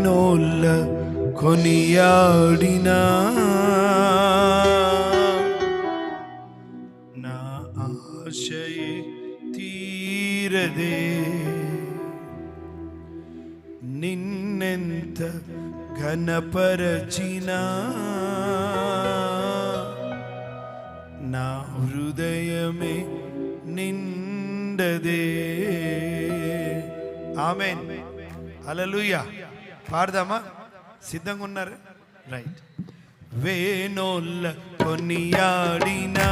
వేణోళ్ళ కొనియాడినా నా ఆశయే తీరదే. నిన్నెంత ఘనపరచినా నా హృదయమే నిండదే. ఆమేన్, హల్లెలూయా. పాడదామా? సిద్ధంగా ఉన్నారు? రైట్. వేణోళ్ళ కొనియాడినా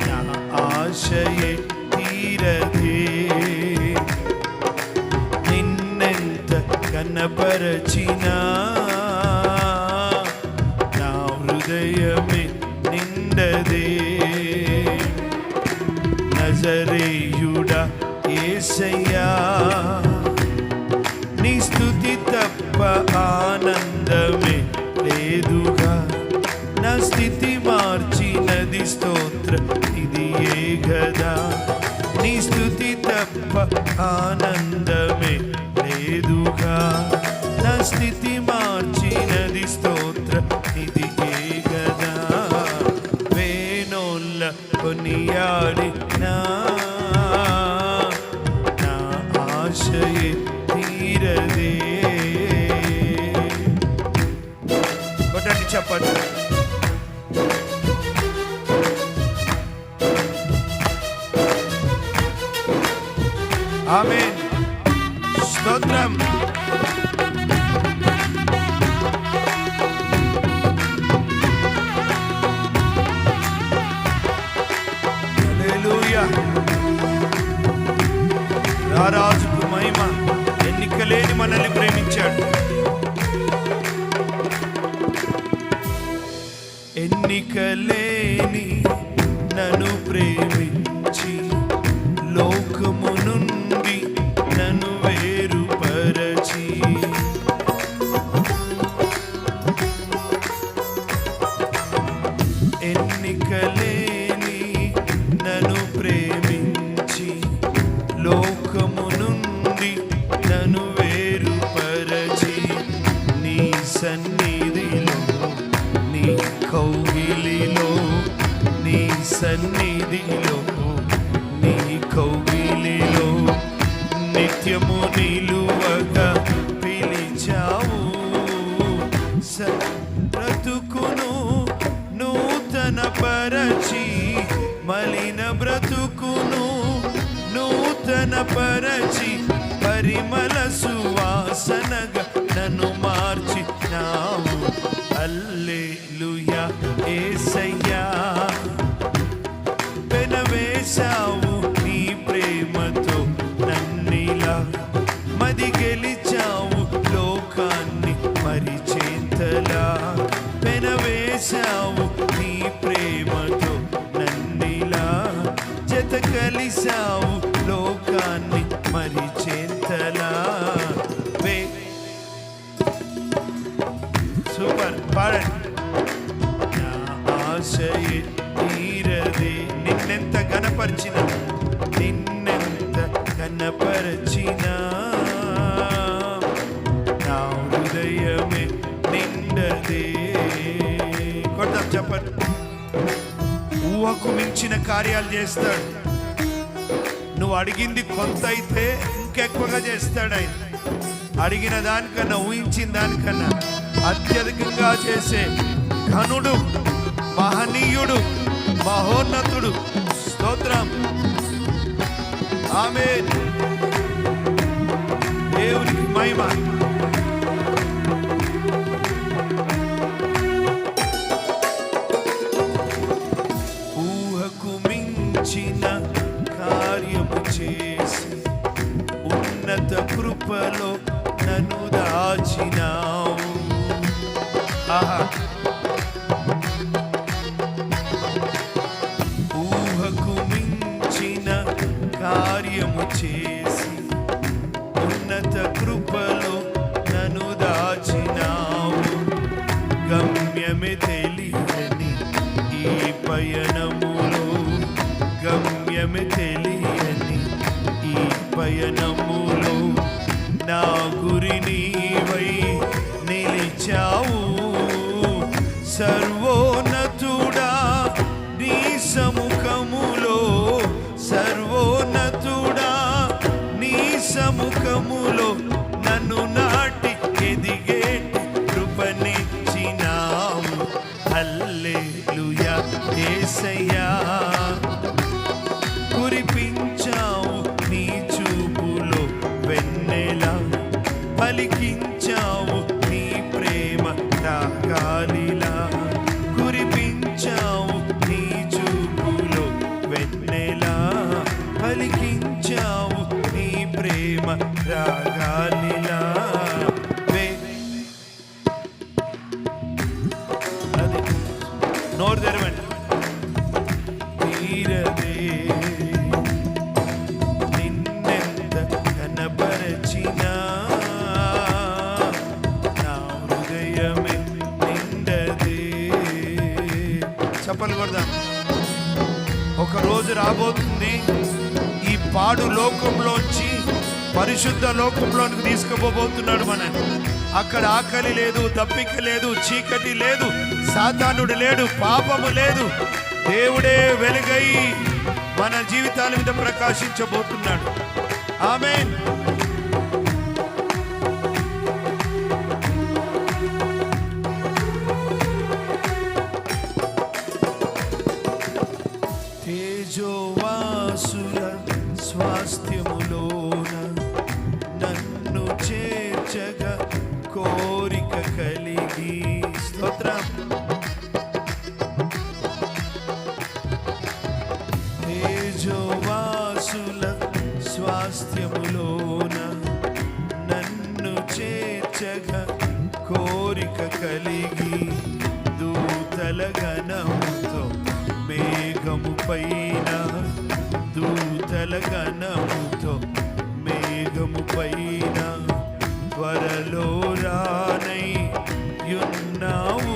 నా ఆశయే తీరదే. నిన్నెంత కనపరచినా నా హృదయమే నిండదే. నజరేయుడా యేసయ్యా, నీ స్తుతి తప్ప ఆనందమే లేదుగా. నా స్థితి మార్చినది స్తోత్ర నిధియే గదా. నీ స్తుతి తప్ప ఆనందమే లేదుగా. నా స్థితి మార్చినది స్తోత్ర నిధియే గదా. వేణోళ్ళ కొనియాడినా నా ఆశయే తీరదే. కొట్టండి చెప్పండి. ఆమేన్, స్తోత్రం. హల్లెలూయా. రారాజుకు మహిమ. ఎన్నికలేని మనల్ని ప్రేమించాడు. ఎన్నికలేని నన్ను ప్రేమించి లోకము నుండి నన్ను వేరుపరచి ఎన్నికలేని నన్ను ప్రేమించి లోకము నుండి నన్ను వేరుపరచి నీ సన్నిధిలో నీ కౌగిలిలో నీ సన్నిధిలో నీ కౌగిలిలో నిత్యము నిలువగా పిలిచావు. బ్రతుకును నూతన పరచి మలిన బ్రతుకును నూతన పరచి పరిమళ సువాసనగా నన్ను మార్చినావు. హల్లెలూయా యేసయ్యా, పెనవేశావు నీ ప్రేమతో నన్నిలా. మది గెలిచావు లోకాన్ని మరిచేంతలా. పెనవేశావు నీ ప్రేమతో నన్నిలా. జత కలిసావు లోకాన్ని మరిచేంతలా. సూపర్, పాడండి. నా ఆశయే తీరదే. నిన్నెంత ఘనపరిచిన నిన్నెంత ఘనపరచినా నా హృదయమే నిండదే. కొడతాం చెప్పండి. ఊహకు మించిన కార్యాలు చేస్తాడు. నువ్వు అడిగింది కొంత అయితే ఇంకెక్కువగా చేస్తాడు ఆయన. అడిగిన దానికన్నా ఊహించిన దానికన్నా అత్యధికంగా చేసే ఘనుడు, మహనీయుడు, మహోన్నతుడు. స్తోత్రం. ఆమేన్. దేవునికి మహిమ. ఊహకు మించిన కార్యము చేసి ఉన్నత కృపలో నన్ను దాచినావు. ఆహా. ఊహకు మించిన కార్యము చేసి ఉన్నత కృపలో నన్ను దాచినావు. గమ్యమే తెలియని ఈ పయనములో, గమ్యమే తెలియని ఈ పయనములో నా గురి నీవై నిలిచావు. సర్వోన్నతుడా నీ సముఖములో, సర్వోన్నతుడా నీ సముఖములో నన్ను నాటి ఎదిగేటి కృపనిచ్చినావు. హల్లెలూయా యేసయ్యా. కురిపించావు నీ చూపులో వెన్నెల, పలికించావు నీ ప్రేమ రాగాలిలా. కురిపించావు నీ చూపులో వెన్నెల, పలికించావు నీ ప్రేమ రాగాలిలా. అది నోరు తెరవండి. తీరదే నిన్నెంత కనపరచినా నా హృదయమే నిండదే. చెప్పలు కొడదాం. ఒక రోజు రాబోతుంది, ఈ పాడు లోకంలోంచి పరిశుద్ధ లోకంలోనికి తీసుకుపోబోతున్నాడు మనని. అక్కడ ఆకలి లేదు, దప్పిక లేదు, చీకటి లేదు, సాతానుడు లేడు, పాపము లేదు. దేవుడే వెలుగై మన జీవితాల మీద ప్రకాశించబోతున్నాడు. ఆమేన్. తేజోవాసుల స్వాస్థ్యములోన నన్ను చేర్చగా కోరిక కలిగి. స్తోత్రం. తేజోవాసుల స్వాస్థ్యములోన నన్ను చేర్చగా కోరిక కలిగి. దూతల గణముతో మేఘము పైన, దూతల గణముతో మేఘము పైన త్వరలో రానై యున్నావు.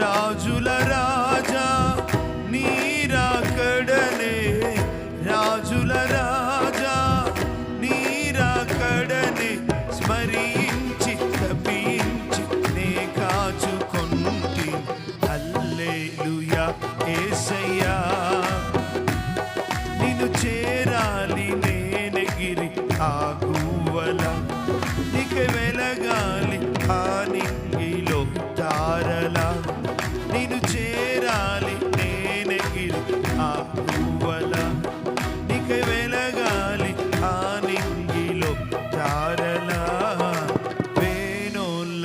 రాజుల రాజా నీ రాకడనే, రాజుల రాజా నీ రాకడనే స్మరించి తప్పించి నే కాచుకొంటి. హల్లెలూయా యేసయ్యా. నిన్ను చేరాలి నేనెగిరి ఆ గువ్వల, ఇక వెలగాలి ఆ నింగిలో తారల. నిన్ను చేరాలి నేనెగిరి ఆ గువ్వల, ఇక వెలగాలి ఆ నింగిలో తారల. వేణోళ్ళ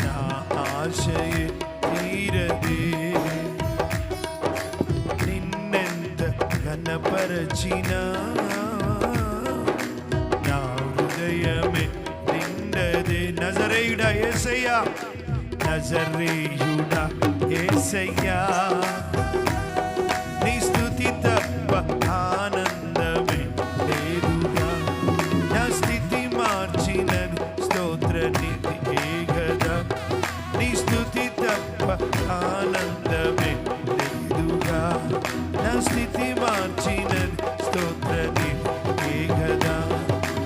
నా ఆశయే తీరదే. నిన్నెంత ఘనపరచినా నా హృదయమే నిండదే. నజరేయుడా యేసయ్యా, నజరేయుడా యేసయ్యా. నీ స్తుతి తప్ప ఆనందమే లేదుగా. నా స్థితి మార్చినది స్తోత్ర నిధి ఏగదా. నీ స్తుతి తప్ప ఆనందమే లేదుగా. నా స్థితి మార్చినది స్తోత్ర నిధి ఏగదా.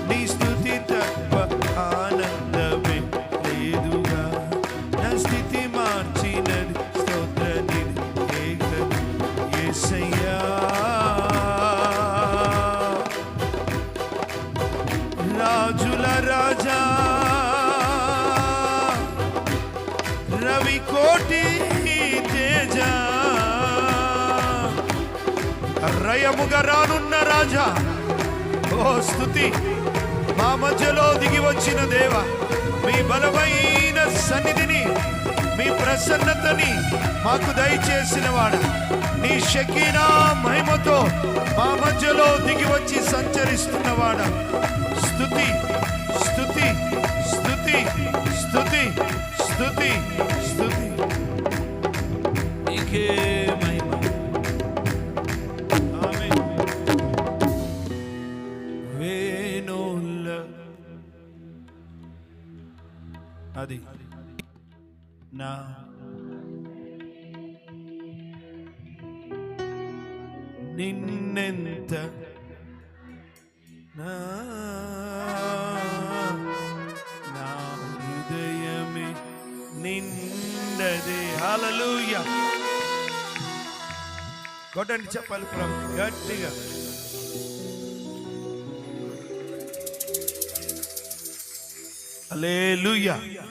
నీ స్తుతి తప్ప ఆనందమే లేదుగా. నా స్థితి మార్చినది స్తోత్ర నిధి ఏగదా. యేసయ్యా. రాజుల రాజా రవి కోటి తేజ, రయముగా రానున్న రాజా. ఓ స్తుతి. మా మధ్యలో దిగి వచ్చిన దేవ, మీ బలమైన సన్నిధిని, మీ ప్రసన్నతని మాకు దయచేసిన వాడు, నీ షకీనా మహిమతో మా మధ్యలో దిగి వచ్చి సంచరిస్తున్నవాడా. స్తుతి స్తుతి స్తుతి స్తుతి స్తుతి స్తుతి. నీకే మహిమ. ఆమేన్. వేణోళ్ళ అది నా నిన్నెంత నా నా హృదయమే నిండదే. హల్లెలూయా. కొట్టండి చెప్పాలి ప్రభు గట్టిగా. హల్లెలూయా.